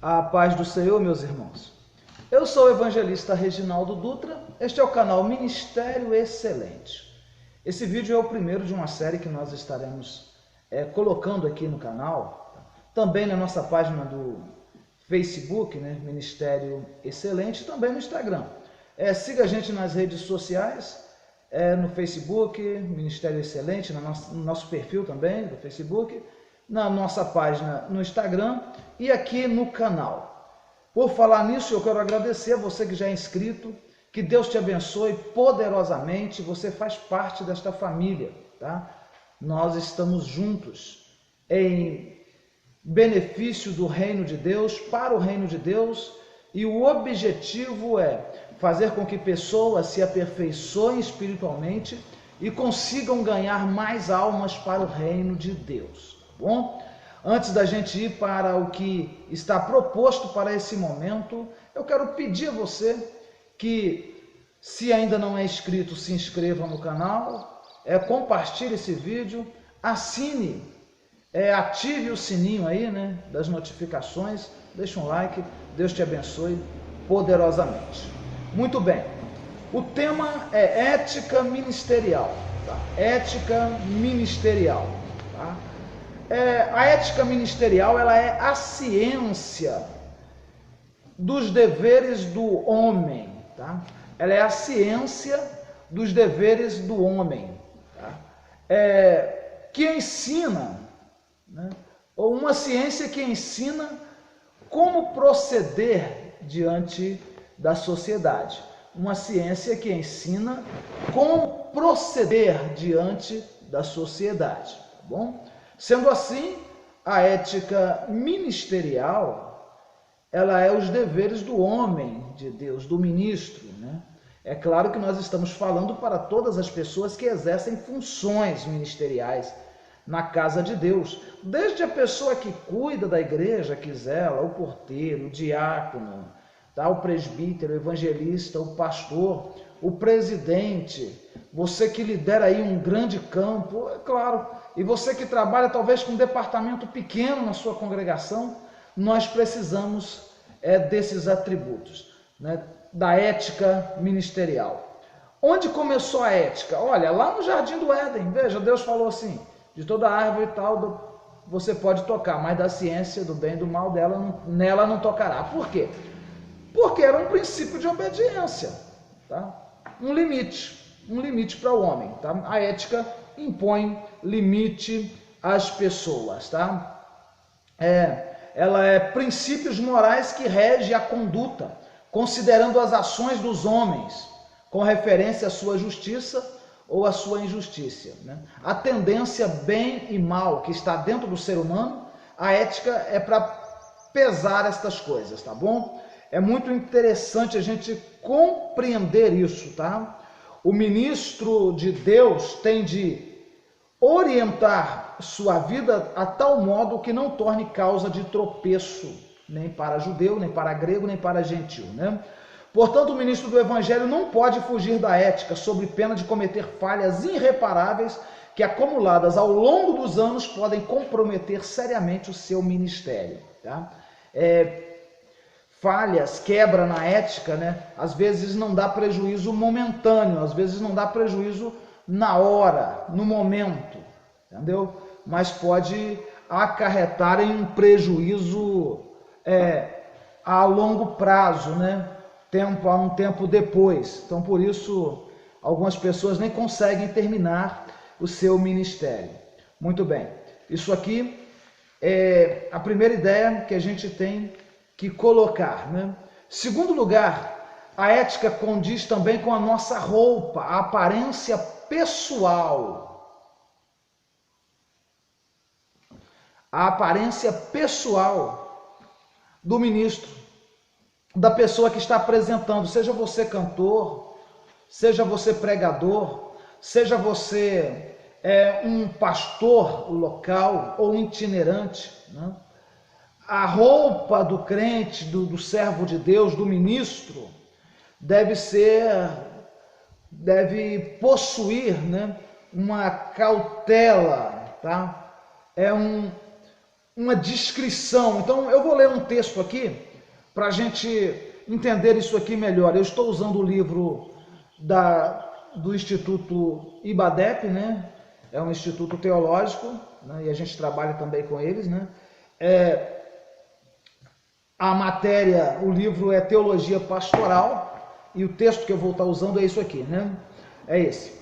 A paz do Senhor, meus irmãos. Eu sou o evangelista Reginaldo Dutra, este é o canal Ministério Excelente. Esse vídeo é o primeiro de uma série que nós estaremos colocando aqui no canal, também na nossa página do Facebook, Ministério Excelente, e também no Instagram. Siga a gente nas redes sociais, no Facebook, Ministério Excelente, no nosso perfil também do Facebook, na nossa página no Instagram e aqui no canal. Por falar nisso, eu quero agradecer a você que já é inscrito, que Deus te abençoe poderosamente, você faz parte desta família, tá? Nós estamos juntos em benefício do reino de Deus, para o reino de Deus, e o objetivo é fazer com que pessoas se aperfeiçoem espiritualmente e consigam ganhar mais almas para o reino de Deus. Bom, antes da gente ir para o que está proposto para esse momento, eu quero pedir a você que, se ainda não é inscrito, se inscreva no canal, compartilhe esse vídeo, assine, ative o sininho aí, das notificações, deixa um like, Deus te abençoe poderosamente. Muito bem, o tema é ética ministerial, tá? Ética ministerial, tá? A ética ministerial, ela é a ciência dos deveres do homem, tá? Ela é a ciência dos deveres do homem, tá? Que ensina, ou uma ciência que ensina como proceder diante da sociedade. Uma ciência que ensina como proceder diante da sociedade, tá bom? Sendo assim, a ética ministerial, ela é os deveres do homem de Deus, do ministro, É claro que nós estamos falando para todas as pessoas que exercem funções ministeriais na casa de Deus, desde a pessoa que cuida da igreja, que zela, o porteiro, o diácono, tá? O presbítero, o evangelista, o pastor, o presidente, você que lidera aí um grande campo, é claro, e você que trabalha talvez com um departamento pequeno na sua congregação, nós precisamos desses atributos, da ética ministerial. Onde começou a ética? Olha, lá no Jardim do Éden, veja, Deus falou assim, de toda árvore e tal, você pode tocar, mas da ciência do bem e do mal nela não tocará. Por quê? Porque era um princípio de obediência, tá? Um limite para o homem, tá? A ética impõe limite às pessoas, tá? Ela é princípios morais que regem a conduta, considerando as ações dos homens com referência à sua justiça ou à sua injustiça, A tendência bem e mal que está dentro do ser humano, a ética é para pesar estas coisas, tá bom? É muito interessante a gente compreender isso, tá? O ministro de Deus tem de orientar sua vida a tal modo que não torne causa de tropeço, nem para judeu, nem para grego, nem para gentil, Portanto, o ministro do evangelho não pode fugir da ética, sob pena de cometer falhas irreparáveis que, acumuladas ao longo dos anos, podem comprometer seriamente o seu ministério, tá? Falhas, quebra na ética, às vezes não dá prejuízo momentâneo, às vezes não dá prejuízo na hora, no momento, entendeu? Mas pode acarretar em um prejuízo a longo prazo, um tempo depois. Então, por isso, algumas pessoas nem conseguem terminar o seu ministério. Muito bem, isso aqui é a primeira ideia que a gente tem que colocar, Segundo lugar, a ética condiz também com a nossa roupa, a aparência pessoal. A aparência pessoal do ministro, da pessoa que está apresentando, seja você cantor, seja você pregador, seja você um pastor local ou itunerante, A roupa do crente, do servo de Deus, do ministro, deve possuir,, uma cautela, tá? uma descrição. Então eu vou ler um texto aqui para a gente entender isso aqui melhor. Eu estou usando o livro do Instituto IBADEP, né? É um instituto teológico, né? E a gente trabalha também com eles, né? A matéria, o livro é Teologia Pastoral, e o texto que eu vou estar usando é isso aqui, né? É esse.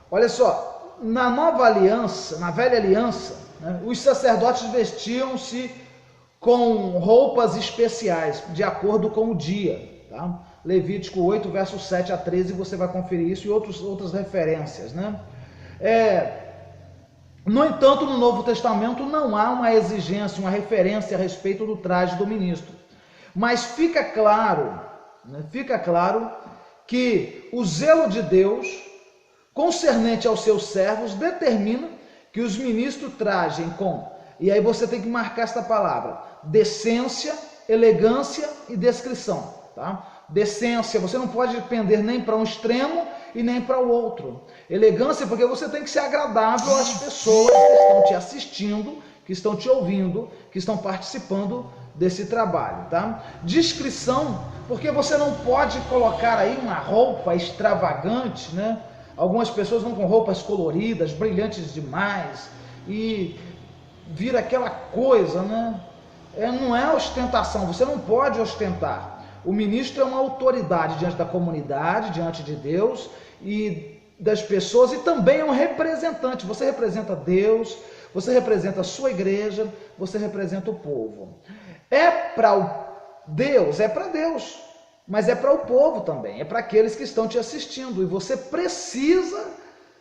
Olha só, na nova aliança, na velha aliança, né, os sacerdotes vestiam-se com roupas especiais, de acordo com o dia, tá? Levítico 8, versos 7 a 13, você vai conferir isso e outras referências, né? No entanto, no Novo Testamento não há uma exigência, uma referência a respeito do traje do ministro. Mas fica claro, né, que o zelo de Deus, concernente aos seus servos, determina que os ministros trajem com, e aí você tem que marcar esta palavra, decência, elegância e descrição, tá? Decência, você não pode pender nem para um extremo e nem para o outro. Elegância, porque você tem que ser agradável às pessoas que estão te assistindo, que estão te ouvindo, que estão participando desse trabalho, tá? Discrição, porque você não pode colocar aí uma roupa extravagante, né? Algumas pessoas vão com roupas coloridas, brilhantes demais, e vira aquela coisa, né? Não é ostentação, você não pode ostentar. O ministro é uma autoridade diante da comunidade, diante de Deus e das pessoas, e também é um representante. Você representa Deus, você representa a sua igreja, você representa o povo. É para Deus, mas é para o povo também, é para aqueles que estão te assistindo, e você precisa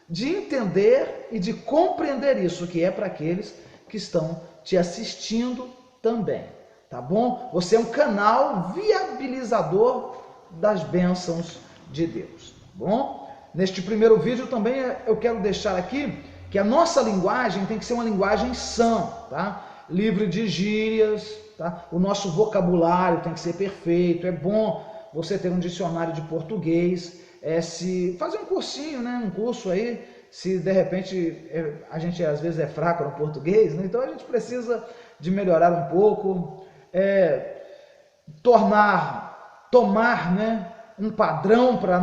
de entender e de compreender isso, que é para aqueles que estão te assistindo também, tá bom? Você é um canal viabilizador das bênçãos de Deus, tá bom? Neste primeiro vídeo também eu quero deixar aqui que a nossa linguagem tem que ser uma linguagem sã, tá? Livre de gírias, tá? O nosso vocabulário tem que ser perfeito. É bom você ter um dicionário de português, se fazer um cursinho, né? Um curso aí, se de repente a gente às vezes é fraco no português, né? Então a gente precisa de melhorar um pouco, tomar, né, um padrão para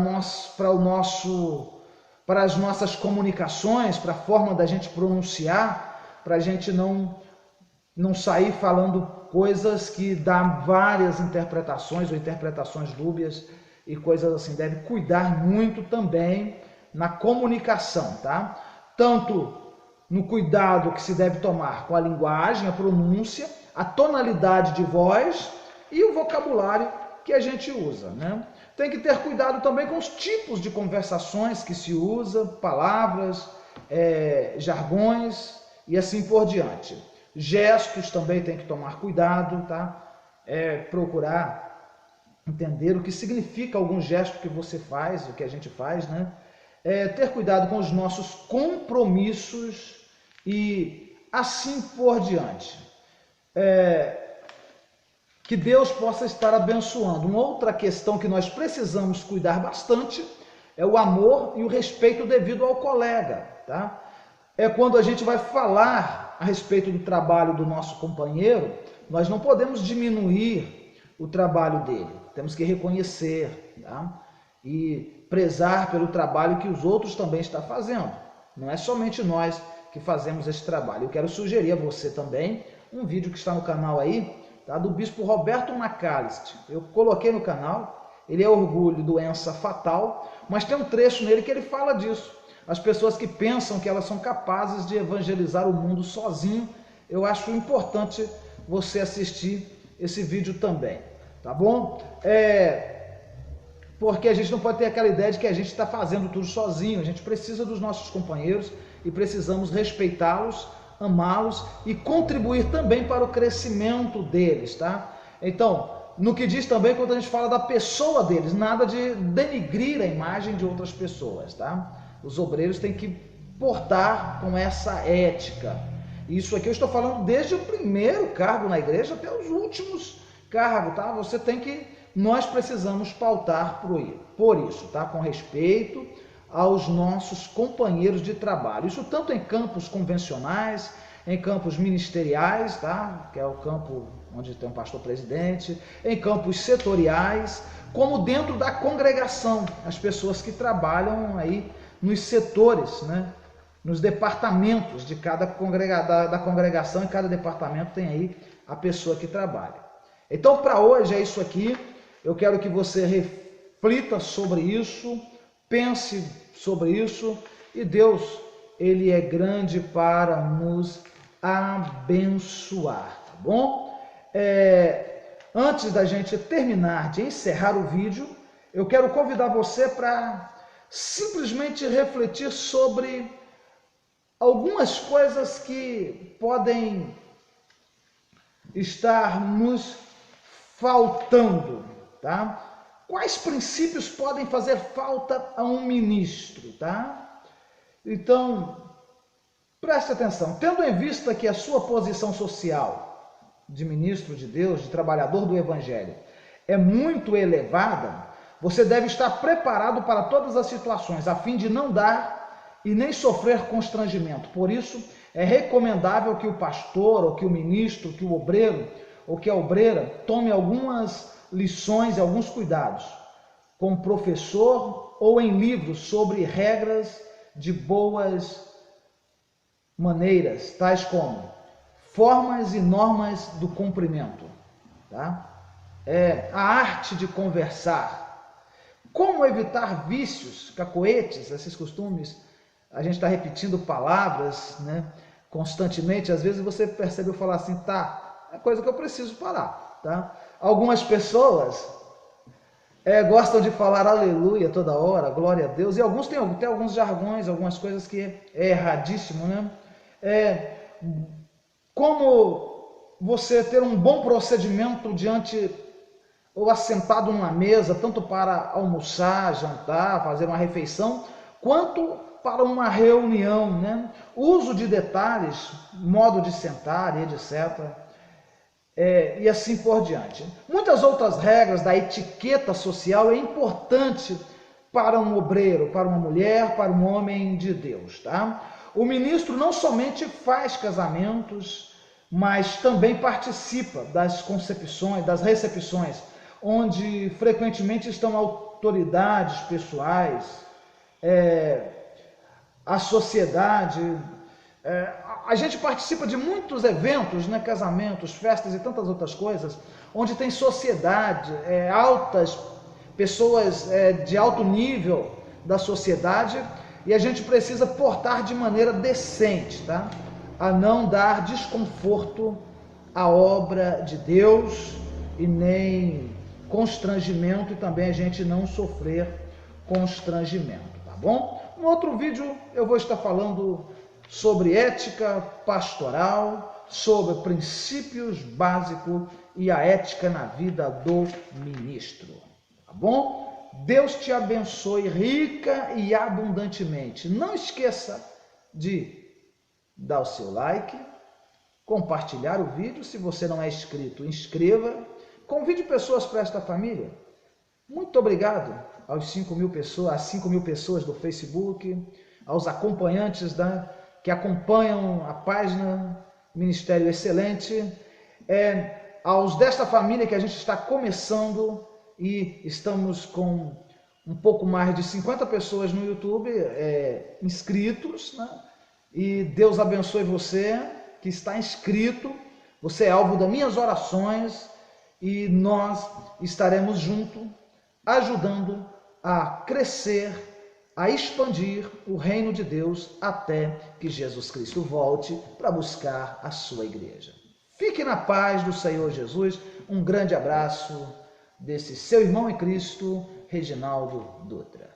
as nossas comunicações, para a forma da gente pronunciar, para a gente não sair falando coisas que dão várias interpretações ou interpretações dúbias e coisas assim. Deve cuidar muito também na comunicação, tá? Tanto no cuidado que se deve tomar com a linguagem, a pronúncia, a tonalidade de voz e o vocabulário que a gente usa, né? Tem que ter cuidado também com os tipos de conversações que se usa, palavras, jargões e assim por diante. Gestos também tem que tomar cuidado, tá? Procurar entender o que significa algum gesto que você faz, o que a gente faz, né? Ter cuidado com os nossos compromissos e assim por diante. Que Deus possa estar abençoando. Uma outra questão que nós precisamos cuidar bastante é o amor e o respeito devido ao colega, tá? É quando a gente vai falar a respeito do trabalho do nosso companheiro, nós não podemos diminuir o trabalho dele. Temos que reconhecer, tá? E prezar pelo trabalho que os outros também estão fazendo. Não é somente nós que fazemos esse trabalho. Eu quero sugerir a você também um vídeo que está no canal aí, tá, do bispo Roberto Macalister. Eu coloquei no canal, ele é Orgulho, Doença Fatal, mas tem um trecho nele que ele fala disso. As pessoas que pensam que elas são capazes de evangelizar o mundo sozinho, eu acho importante você assistir esse vídeo também, tá bom? Porque a gente não pode ter aquela ideia de que a gente está fazendo tudo sozinho, a gente precisa dos nossos companheiros e precisamos respeitá-los, amá-los e contribuir também para o crescimento deles, tá? Então, no que diz também quando a gente fala da pessoa deles, nada de denigrir a imagem de outras pessoas, tá? Os obreiros têm que portar com essa ética. Isso aqui eu estou falando desde o primeiro cargo na igreja até os últimos cargos, tá? Nós precisamos pautar por isso, tá? Com respeito aos nossos companheiros de trabalho. Isso tanto em campos convencionais, em campos ministeriais, tá? Que é o campo onde tem um pastor presidente, em campos setoriais, como dentro da congregação, as pessoas que trabalham aí nos setores, né? Nos departamentos de cada da congregação, em cada departamento tem aí a pessoa que trabalha. Então, para hoje é isso aqui. Eu quero que você reflita sobre isso, pense sobre isso, e Deus, Ele é grande para nos abençoar, tá bom? Antes da gente terminar de encerrar o vídeo, eu quero convidar você para simplesmente refletir sobre algumas coisas que podem estar nos faltando, tá? Quais princípios podem fazer falta a um ministro, tá? Então, preste atenção. Tendo em vista que a sua posição social de ministro de Deus, de trabalhador do Evangelho, é muito elevada, você deve estar preparado para todas as situações, a fim de não dar e nem sofrer constrangimento. Por isso, é recomendável que o pastor, ou que o ministro, que o obreiro, ou que a obreira, tome algumas lições e alguns cuidados com o professor ou em livros sobre regras de boas maneiras, tais como formas e normas do cumprimento, tá? A arte de conversar, como evitar vícios, cacoetes, esses costumes. A gente está repetindo palavras, né, constantemente. Às vezes você percebe eu falar assim, tá, é coisa que eu preciso parar, tá? Algumas pessoas gostam de falar aleluia toda hora, glória a Deus, e alguns têm alguns jargões, algumas coisas que é erradíssimo, né? Como você ter um bom procedimento diante ou assentado numa mesa, tanto para almoçar, jantar, fazer uma refeição, quanto para uma reunião, né? Uso de detalhes, modo de sentar e etc. E assim por diante. Muitas outras regras da etiqueta social é importante para um obreiro, para uma mulher, para um homem de Deus, tá? O ministro não somente faz casamentos, mas também participa das concepções, das recepções, onde frequentemente estão autoridades pessoais, a sociedade. A gente participa de muitos eventos, né, casamentos, festas e tantas outras coisas, onde tem sociedade, altas pessoas de alto nível da sociedade, e a gente precisa portar de maneira decente, tá? A não dar desconforto à obra de Deus e nem constrangimento, e também a gente não sofrer constrangimento, tá bom? No outro vídeo eu vou estar falando sobre ética pastoral, sobre princípios básicos e a ética na vida do ministro, tá bom? Deus te abençoe rica e abundantemente. Não esqueça de dar o seu like, compartilhar o vídeo. Se você não é inscrito, inscreva. Convide pessoas para esta família. Muito obrigado aos 5.000 pessoas, às 5.000 pessoas do Facebook, aos acompanhantes que acompanham a página Ministério Excelente, aos desta família que a gente está começando, e estamos com um pouco mais de 50 pessoas no YouTube inscritos, né? E Deus abençoe você que está inscrito. Você é alvo das minhas orações, e nós estaremos juntos ajudando a crescer, a expandir o reino de Deus até que Jesus Cristo volte para buscar a sua igreja. Fique na paz do Senhor Jesus. Um grande abraço desse seu irmão em Cristo, Reginaldo Dutra.